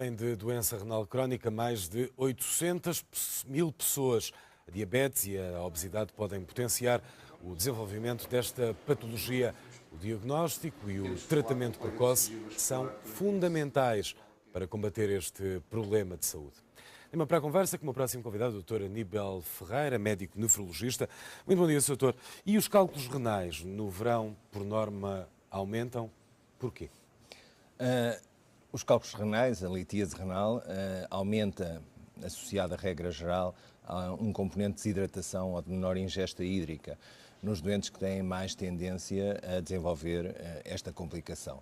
De doença renal crónica, mais de 800 mil pessoas. A diabetes e a obesidade podem potenciar o desenvolvimento desta patologia. O diagnóstico e o tratamento precoce são fundamentais para combater este problema de saúde. Tema para a conversa com o meu próximo convidado, o Dr. Aníbal Ferreira, médico nefrologista. Muito bom dia, Sr. Doutor. E os cálculos renais no verão, por norma, aumentam? Porquê? Os cálculos renais, a litíase renal, aumenta, associada à regra geral, a um componente de desidratação ou de menor ingesta hídrica, nos doentes que têm mais tendência a desenvolver esta complicação.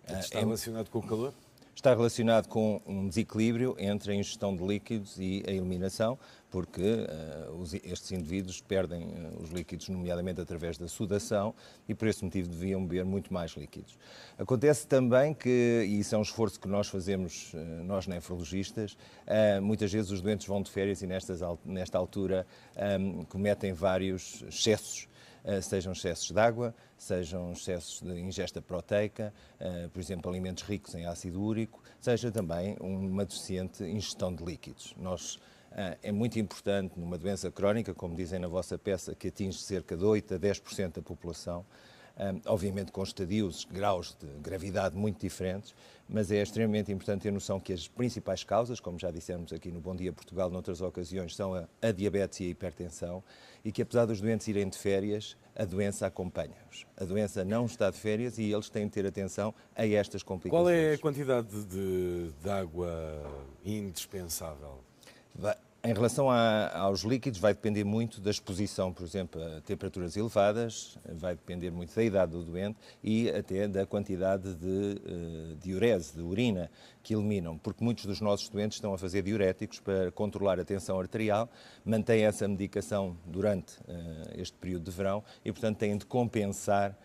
Está relacionado com o calor? Está relacionado com um desequilíbrio entre a ingestão de líquidos e a eliminação, porque estes indivíduos perdem os líquidos, nomeadamente através da sudação, e por esse motivo deviam beber muito mais líquidos. Acontece também que, e isso é um esforço que nós fazemos, nós nefrologistas, muitas vezes os doentes vão de férias e nesta altura cometem vários excessos, sejam excessos de água, sejam excessos de ingesta proteica, por exemplo, alimentos ricos em ácido úrico, seja também uma deficiente ingestão de líquidos. É muito importante numa doença crónica, como dizem na vossa peça, que atinge cerca de 8 a 10% da população, obviamente com estadios, graus de gravidade muito diferentes, mas é extremamente importante ter noção que as principais causas, como já dissemos aqui no Bom Dia Portugal noutras ocasiões, são a diabetes e a hipertensão, e que apesar dos doentes irem de férias, a doença acompanha-os. A doença não está de férias e eles têm de ter atenção a estas complicações. Qual é a quantidade de água indispensável? Em relação aos líquidos, vai depender muito da exposição, por exemplo, a temperaturas elevadas, vai depender muito da idade do doente e até da quantidade de diurese, de urina, que eliminam, porque muitos dos nossos doentes estão a fazer diuréticos para controlar a tensão arterial, mantêm essa medicação durante este período de verão e, portanto, têm de compensar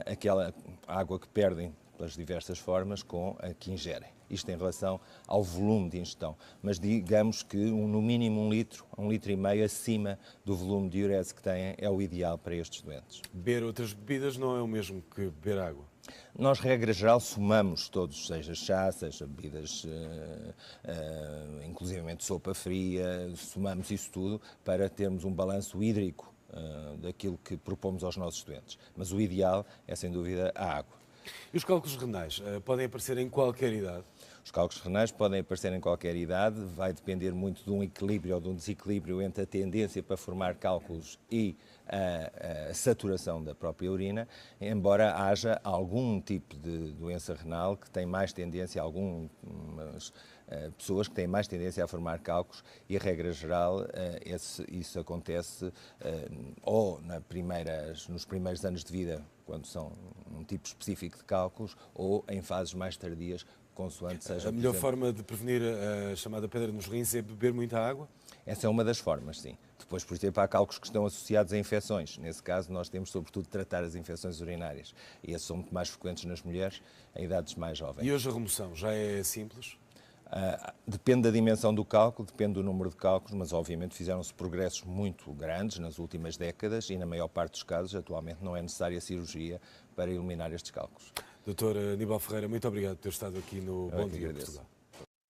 aquela água que perdem pelas diversas formas com a que ingerem. Isto em relação ao volume de ingestão. Mas digamos que no mínimo 1 litro, 1,5 litro acima do volume de diurese que têm é o ideal para estes doentes. Beber outras bebidas não é o mesmo que beber água? Nós, regra geral, somamos todos, seja chá, seja bebidas, inclusivamente sopa fria, somamos isso tudo para termos um balanço hídrico daquilo que propomos aos nossos doentes. Mas o ideal é, sem dúvida, a água. E os cálculos renais podem aparecer em qualquer idade? Os cálculos renais podem aparecer em qualquer idade, vai depender muito de um equilíbrio ou de um desequilíbrio entre a tendência para formar cálculos e a saturação da própria urina, embora haja algum tipo de doença renal que tem mais tendência, algumas pessoas que têm mais tendência a formar cálculos e, a regra geral, isso acontece ou nos primeiros anos de vida, quando são um tipo específico de cálculos, ou em fases mais tardias, consoante seja... A melhor forma de prevenir a chamada pedra nos rins é beber muita água? Essa é uma das formas, sim. Depois, por exemplo, há cálculos que estão associados a infecções. Nesse caso, nós temos, sobretudo, de tratar as infecções urinárias. E esses são muito mais frequentes nas mulheres, em idades mais jovens. E hoje a remoção já é simples? Depende da dimensão do cálculo, depende do número de cálculos, mas obviamente fizeram-se progressos muito grandes nas últimas décadas e na maior parte dos casos atualmente não é necessária cirurgia para eliminar estes cálculos. Dr. Aníbal Ferreira, muito obrigado por ter estado aqui no Bom Dia Portugal.